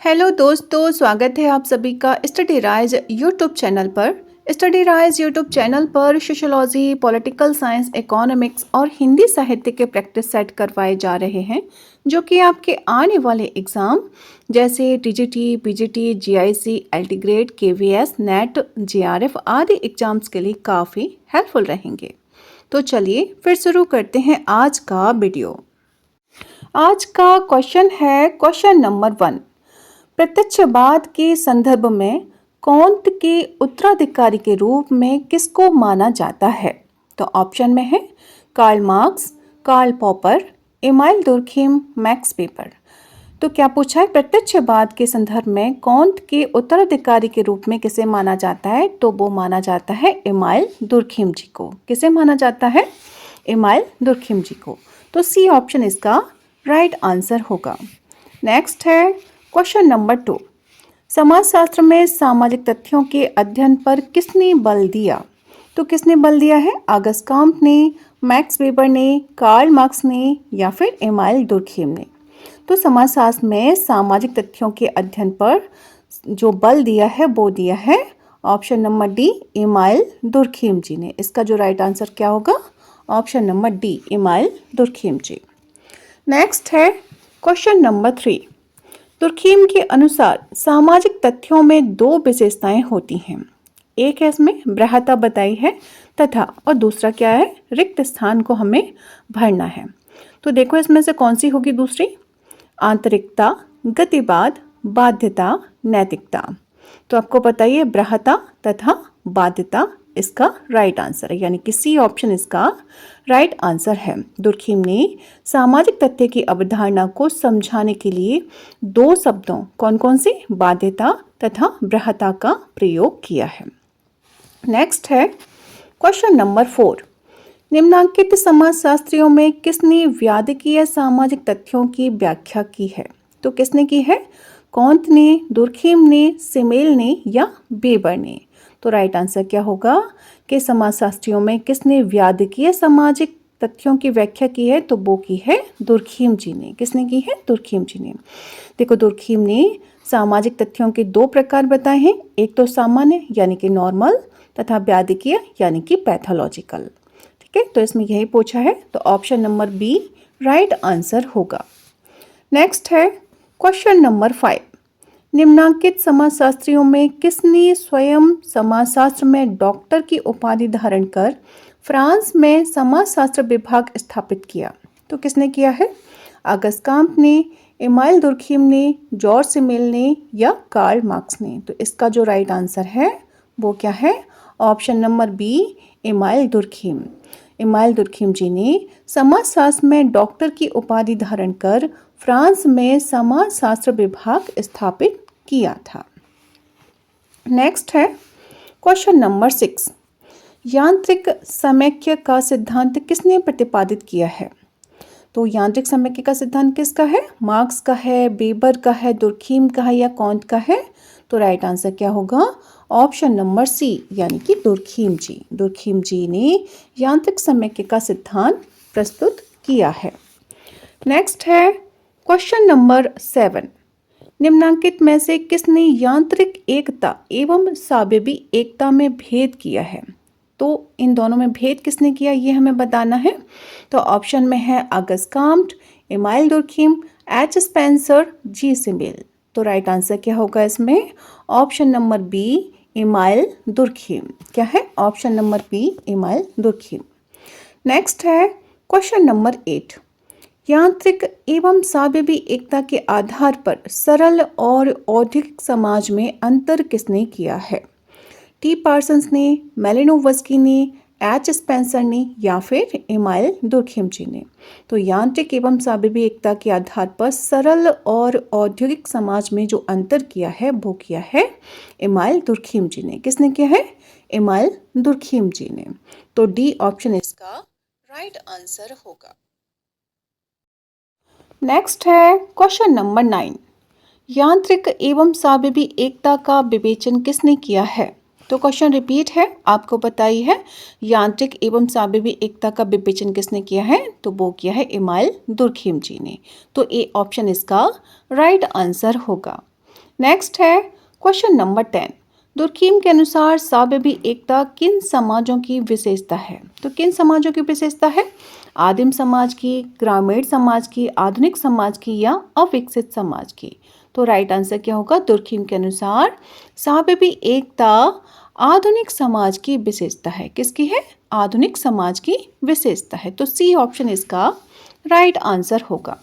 Hello दोस्तों, स्वागत है आप सभी का स्टडी राइज यूट्यूब चैनल पर। स्टडी राइज यूट्यूब चैनल पर सोशोलॉजी, पॉलिटिकल साइंस, इकोनॉमिक्स और हिंदी साहित्य के प्रैक्टिस सेट करवाए जा रहे हैं जो कि आपके आने वाले एग्ज़ाम जैसे TGT, PGT, GIC, LT grade, KVS, net, JRF आदि एग्ज़ाम्स के लिए काफ़ी हेल्पफुल रहेंगे। तो चलिए फिर शुरू करते हैं आज का वीडियो। आज का क्वेश्चन है क्वेश्चन नंबर 1। प्रत्यक्षवाद के संदर्भ में कौंत के उत्तराधिकारी के रूप में किसको माना जाता है? तो ऑप्शन में है Karl Marx, Karl Popper, Emile Durkheim, Max Weber. तो क्या पूछा है? प्रत्यक्षवाद के संदर्भ में कौंत के उत्तराधिकारी के रूप में किसे माना जाता है? तो वो माना जाता है एमाइल दुर्खिम जी को। किसे माना जाता है? एमाइल दुर्खिम जी को। तो सी ऑप्शन इसका राइट आंसर होगा। नेक्स्ट है क्वेश्चन नंबर 2। समाजशास्त्र में सामाजिक तथ्यों के अध्ययन पर किसने बल दिया? तो किसने बल दिया है? ऑगस्ट कॉम्ट ने, मैक्स वेबर ने, कार्ल मार्क्स ने या फिर एमाइल दुर्खिम ने। तो समाजशास्त्र में सामाजिक तथ्यों के अध्ययन पर जो बल दिया है वो दिया है option number D, Emile Durkheim ji ने। इसका जो राइट आंसर क्या होगा? Option number D, Emile Durkheim ji. Next है क्वेश्चन नंबर 3। दुर्खिम के अनुसार सामाजिक तथ्यों में 2 विशेषताएं होती हैं। एक है इसमें बृहत्ता बताई है तथा और दूसरा क्या है? रिक्त स्थान को हमें भरना है। तो देखो इसमें से कौन सी होगी दूसरी? आंतरिकता, गतिवाद, बाध्यता, नैतिकता। तो आपको पता ही है बृहत्ता तथा बाध्यता इसका राइट आंसर है, यानी कि सी ऑप्शन इसका राइट आंसर है। दुर्खिम ने सामाजिक तथ्य की अवधारणा को समझाने के लिए 2 शब्दों कौन कौन से? बाध्यता तथा बृहत्ता का प्रयोग किया है। नेक्स्ट है क्वेश्चन नंबर 4। निम्नांकित समाजशास्त्रियों में किसने व्यादकीय सामाजिक तथ्यों की व्याख्या की है? तो किसने की है? कौंत ने, दुर्खिम ने, सिमेल ने या वेबर ने। तो राइट आंसर क्या होगा कि समाजशास्त्रियों में किसने व्यादकीय सामाजिक तथ्यों की व्याख्या की है? तो वो की है दुर्खिम जी ने। किसने की है? दुर्खिम जी ने। देखो दुर्खिम ने सामाजिक तथ्यों के 2 प्रकार बताए हैं, एक तो सामान्य यानी कि नॉर्मल तथा व्यादकीय यानी कि पैथोलॉजिकल। ठीक है, तो इसमें यही पूछा है, तो option number B right answer होगा। नेक्स्ट है क्वेश्चन नंबर 5। निम्नांकित समाजशास्त्रियों में किसने स्वयं समाजशास्त्र में डॉक्टर की उपाधि धारण कर फ्रांस में समाजशास्त्र विभाग स्थापित किया? तो किसने किया है? ऑगस्ट कॉम्ट ने, एमाइल दुर्खिम ने, जॉर्ज सिमेल ने या कार्ल मार्क्स ने। तो इसका जो राइट आंसर है वो क्या है? Option number B, Emile Durkheim. Emile Durkheim ji ने समाजशास्त्र में डॉक्टर की उपाधि धारण कर फ्रांस में समाजशास्त्र विभाग स्थापित किया था। नेक्स्ट है क्वेश्चन नंबर 6। यांत्रिक समैक्य का सिद्धांत किसने प्रतिपादित किया है? तो यांत्रिक समैक्य का सिद्धांत किसका है? मार्क्स का है, वेबर का है, दुर्खिम का है या कौंत का है? तो राइट आंसर क्या होगा? ऑप्शन नंबर सी यानी कि दुर्खिम जी। दुर्खिम जी ने यांत्रिक समैक्य का सिद्धांत प्रस्तुत किया है। नेक्स्ट है क्वेश्चन नंबर 7। निम्नांकित में से किसने यांत्रिक एकता एवं सावयवी एकता में भेद किया है? तो इन दोनों में भेद किसने किया ये हमें बताना है। तो ऑप्शन में है August Comte, Emile Durkheim, H Spencer, G Simmel. तो राइट आंसर क्या होगा इसमें? Option number B, Emile Durkheim. क्या है? Option number B, Emile Durkheim. Next है क्वेश्चन नंबर 8। यांत्रिक एवं सावयवी एकता के आधार पर सरल और औद्योगिक समाज में अंतर किसने किया है? टी पार्सन्स ने, मेलिनोवस्की ने, एच स्पेंसर ने या फिर एमाइल दुर्खिम जी ने। तो यांत्रिक एवं सावयवी एकता के आधार पर सरल और औद्योगिक समाज में जो अंतर किया है वो किया है एमाइल दुर्खिम जी ने। किसने किया है? एमाइल दुर्खिम जी ने। तो डी ऑप्शन इसका राइट आंसर होगा। नेक्स्ट है क्वेश्चन नंबर 9। यांत्रिक एवं सावयवी एकता का विवेचन किसने किया है? तो क्वेश्चन रिपीट है, आपको पता ही है यांत्रिक एवं सावयवी एकता का विवेचन किसने किया है? तो वो किया है एमाइल दुर्खिम जी ने। तो ए ऑप्शन इसका राइट आंसर होगा। नेक्स्ट है क्वेश्चन नंबर 10। दुर्खीम के अनुसार साबेबी एकता किन समाजों की विशेषता है? तो किन समाजों की विशेषता है? आदिम समाज की, ग्रामीण समाज की, आधुनिक समाज की या अविकसित समाज की? तो राइट आंसर क्या होगा? दुर्खीम के अनुसार साबेबी एकता आधुनिक समाज की विशेषता है। किसकी है? आधुनिक समाज की विशेषता है। तो सी ऑप्शन इसका राइट आंसर होगा।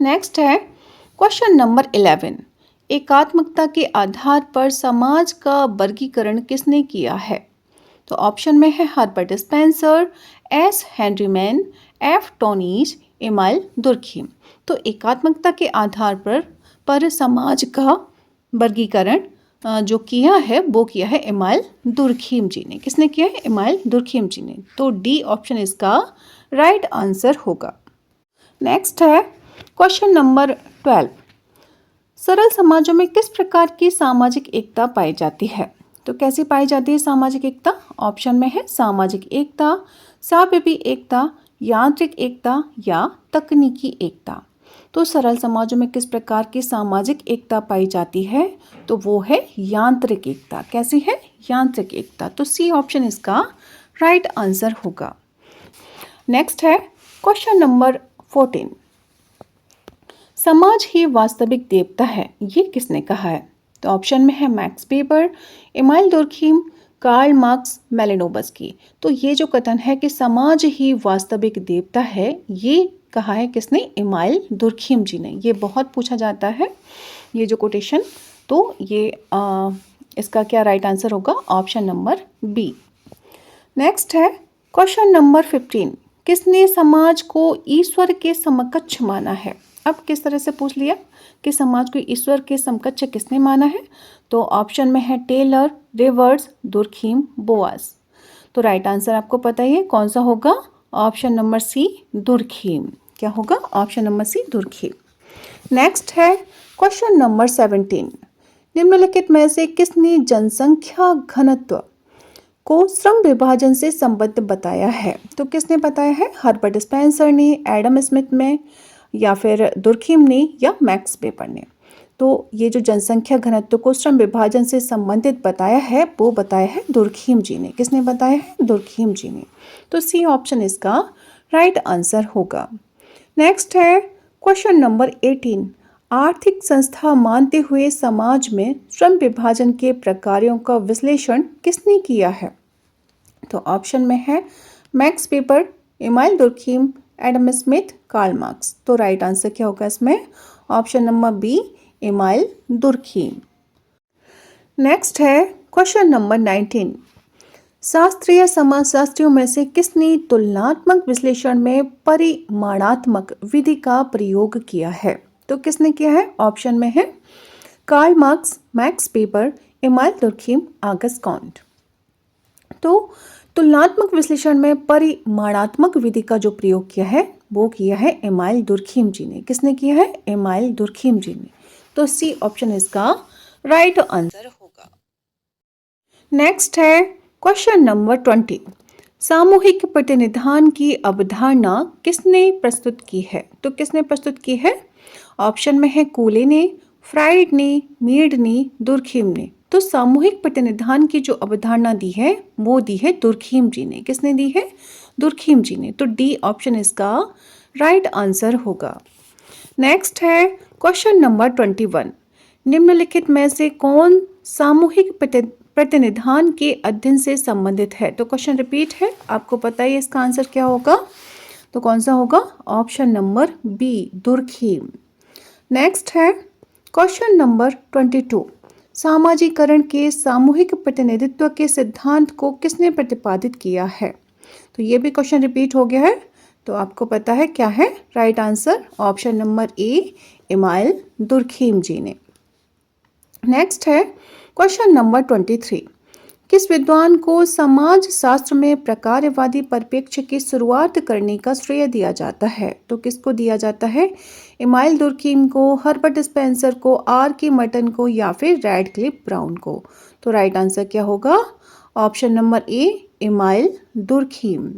नेक्स्ट है क्वेश्चन नंबर 11। एकात्मकता के आधार पर समाज का वर्गीकरण किसने किया है? तो ऑप्शन में है Herbert Spencer, S Henry Maine, F Tonnies, Emile Durkheim. तो एकात्मकता के आधार पर समाज का वर्गीकरण जो किया है वो किया है इमाइल दुर्खीम जी ने। किसने किया है? इमाइल दुर्खीम जी ने। तो डी ऑप्शन इसका राइट आंसर होगा। नेक्स्ट है क्वेश्चन नंबर 12। सरल समाजों में किस प्रकार की सामाजिक एकता पाई जाती है? तो कैसी पाई जाती है सामाजिक एकता? ऑप्शन में है सामाजिक एकता, साबेबी एकता, यांत्रिक एकता या तकनीकी एकता। तो सरल समाजों में किस प्रकार की सामाजिक एकता पाई जाती है? तो वो है यांत्रिक एकता। कैसी है? यांत्रिक एकता। तो सी ऑप्शन इसका राइट आंसर होगा। नेक्स्ट है क्वेश्चन नंबर 14। समाज ही वास्तविक देवता है, ये किसने कहा है? तो ऑप्शन में है Max Weber, Emile Durkheim, Karl Marx, Malinowski. तो ये जो कथन है कि समाज ही वास्तविक देवता है, ये कहा है किसने? इमाइल दुर्खीम जी ने। ये बहुत पूछा जाता है ये जो कोटेशन। तो ये इसका क्या राइट आंसर होगा? Option number B. नेक्स्ट है क्वेश्चन नंबर 15। किसने समाज को ईश्वर के समकक्ष माना है? अब किस तरह से पूछ लिया कि समाज को ईश्वर के समकक्ष किसने माना है? तो ऑप्शन में है टेलर, रिवर्स, दुर्खीम, बोआस। तो राइट आंसर आपको पता ही है कौन सा होगा? Option number C, Durkheim. क्या होगा? Option number C, Durkheim. Next है क्वेश्चन नंबर 17। निम्नलिखित में से किसने जनसंख्या घनत्व को श्रम विभाजन से संबद्ध बताया है? तो किसने बताया है? हर्बर्ट स्पेंसर ने, एडम स्मिथ में, या फिर दुर्खीम ने या मैक्स वेबर ने। तो ये जो जनसंख्या घनत्व को श्रम विभाजन से संबंधित बताया है वो बताया है दुर्खीम जी ने। किसने बताया है? दुर्खीम जी ने। तो सी ऑप्शन इसका राइट आंसर होगा। नेक्स्ट है क्वेश्चन नंबर 18। आर्थिक संस्था मानते हुए समाज में श्रम विभाजन के प्रकारों का विश्लेषण किसने किया है? तो ऑप्शन में है Max Weber, Emile Durkheim, Adam Smith, Karl Marx. तो राइट आंसर क्या होगा इसमें? Option number B, Emile Durkheim. Next है क्वेश्चन नंबर 19। शास्त्रीय समाजशास्त्रियों में से किसने तुलनात्मक विश्लेषण में परिमाणात्मक विधि का प्रयोग किया है? तो किसने किया है? ऑप्शन में है Karl Marx, Max Weber, Emile Durkheim, Auguste Comte. तो तुलनात्मक विश्लेषण में परिमाणात्मक विधि का जो प्रयोग किया है वो किया है इमाइल दुर्खीम जी ने। किसने किया है? इमाइल दुर्खीम जी ने। तो सी ऑप्शन इसका राइट आंसर होगा। नेक्स्ट है क्वेश्चन नंबर 20। सामूहिक प्रतिनिधान की अवधारणा किसने प्रस्तुत की है? तो किसने प्रस्तुत की है? ऑप्शन में है कूले ने, फ्राइड ने, मीड ने, दुर्खीम ने। तो सामूहिक प्रतिनिधान की जो अवधारणा दी है वो दी है दुर्खीम जी ने। किसने दी है? दुर्खीम जी ने। तो डी ऑप्शन इसका राइट आंसर होगा। नेक्स्ट है क्वेश्चन नंबर 21। निम्नलिखित में से कौन सामूहिक प्रतिनिधान के अध्ययन से संबंधित है? तो क्वेश्चन रिपीट है, आपको पता है इसका आंसर क्या होगा? तो कौन सा होगा? Option number B, Durkheim. Next है क्वेश्चन नंबर 22। सामाजिकरण के सामूहिक प्रतिनिधित्व के सिद्धांत को किसने प्रतिपादित किया है? तो ये भी क्वेश्चन रिपीट हो गया है, तो आपको पता है क्या है right answer? Option number A, Emile Durkheim ji ने। नेक्स्ट है क्वेश्चन नंबर 23। किस विद्वान को समाज शास्त्र में प्रकारवादी परिप्रेक्ष्य की शुरुआत करने का श्रेय दिया जाता है? तो किसको दिया जाता है? इमाइल दुर्खीम को, हर्बर्ट स्पेंसर को, आर के मर्टन को या फिर रैडक्लिफ ब्राउन को? तो राइट आंसर क्या होगा? Option number A, Emile Durkheim.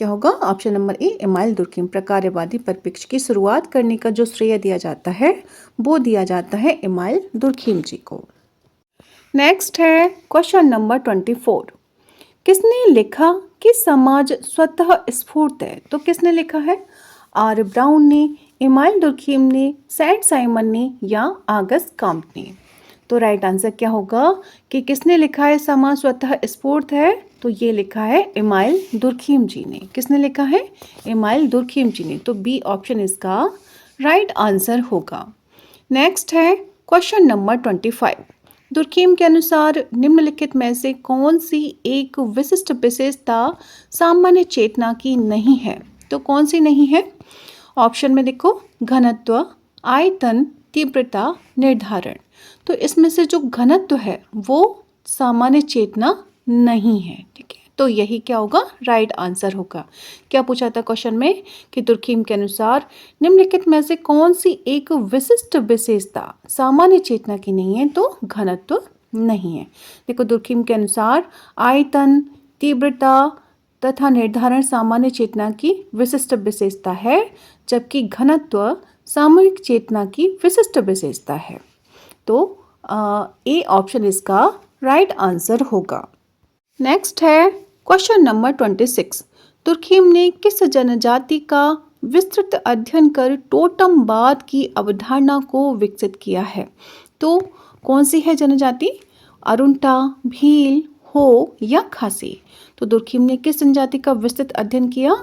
क्या होगा? Option number A Emile Durkheim. प्रकार्यवादी परिप्रेक्ष्य की शुरुआत करने का जो श्रेय दिया जाता है वो दिया जाता है इमाइल दुर्खिम जी को। नेक्स्ट है क्वेश्चन नंबर 24। किसने लिखा कि समाज स्वतः स्फूर्त है? तो किसने लिखा है? आर ब्राउन ने, इमाइल दुर्खिम ने, सेंट साइमन ने या आगस्ट कॉम्ट ने? तो राइट आंसर क्या होगा कि किसने लिखा है समाज स्वतः स्फूर्त है? तो ये लिखा है इमाइल दुर्खिम जी ने। किसने लिखा है? इमाइल दुर्खिम जी ने। तो बी ऑप्शन इसका राइट आंसर होगा। नेक्स्ट है क्वेश्चन नंबर 25। दुर्खिम के अनुसार निम्नलिखित में से कौन सी एक विशिष्ट विशेषता सामान्य चेतना की नहीं है? तो कौन सी नहीं है? ऑप्शन में देखो, घनत्व, आयतन, तीव्रता, निर्धारण। तो इसमें से जो घनत्व है वो सामान्य चेतना नहीं है, ठीक है। तो यही क्या होगा? राइट आंसर होगा। क्या पूछा था क्वेश्चन में कि दुर्खिम के अनुसार निम्नलिखित में से कौन सी एक विशिष्ट विशेषता सामान्य चेतना की नहीं है? तो घनत्व नहीं है। देखो, दुर्खिम के अनुसार आयतन, तीव्रता तथा निर्धारण सामान्य चेतना की विशिष्ट विशेषता है, जबकि घनत्व सामूहिक चेतना की विशिष्ट विशेषता है। तो ए ऑप्शन इसका राइट आंसर होगा। नेक्स्ट है क्वेश्चन नंबर 26। दुर्खिम ने किस जनजाति का विस्तृत अध्ययन कर टोटमवाद की अवधारणा को विकसित किया है? तो कौन सी है जनजाति? अरुंटा, भील, हो या खासी? तो दुर्खिम ने किस जनजाति का विस्तृत अध्ययन किया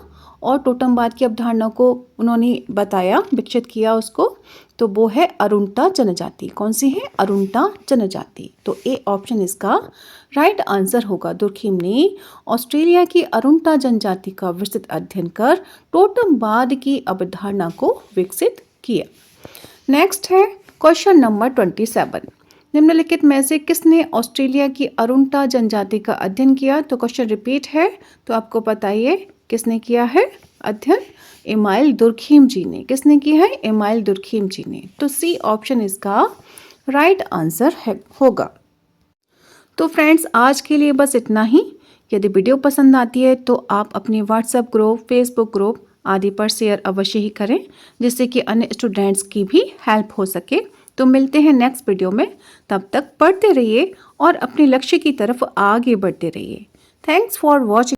और टोटमवाद की अवधारणा को उन्होंने बताया, विकसित किया उसको? तो वो है अरुंटा जनजाति। कौन सी है? अरुंटा जनजाति। तो ए ऑप्शन इसका राइट आंसर होगा। दुर्खिम ने ऑस्ट्रेलिया की अरुंटा जनजाति का विस्तृत अध्ययन कर टोटमवाद की अवधारणा को विकसित किया। नेक्स्ट है क्वेश्चन नंबर 27। निम्नलिखित में से किसने ऑस्ट्रेलिया की अरुंटा जनजाति का अध्ययन किया? तो क्वेश्चन रिपीट है, तो आपको बताइए किसने किया है अध्ययन? इमाइल दुर्खिम जी ने। किसने किया है? इमाइल दुर्खिम जी ने। तो सी ऑप्शन इसका राइट आंसर होगा। तो फ्रेंड्स, आज के लिए बस इतना ही। यदि वीडियो पसंद आती है तो आप अपने व्हाट्सएप ग्रुप, फेसबुक ग्रुप आदि पर शेयर अवश्य ही करें, जिससे कि अन्य स्टूडेंट्स की भी हेल्प हो सके। तो मिलते हैं नेक्स्ट वीडियो में। तब तक पढ़ते रहिए और अपने लक्ष्य की तरफ आगे बढ़ते रहिए। Thanks for watching.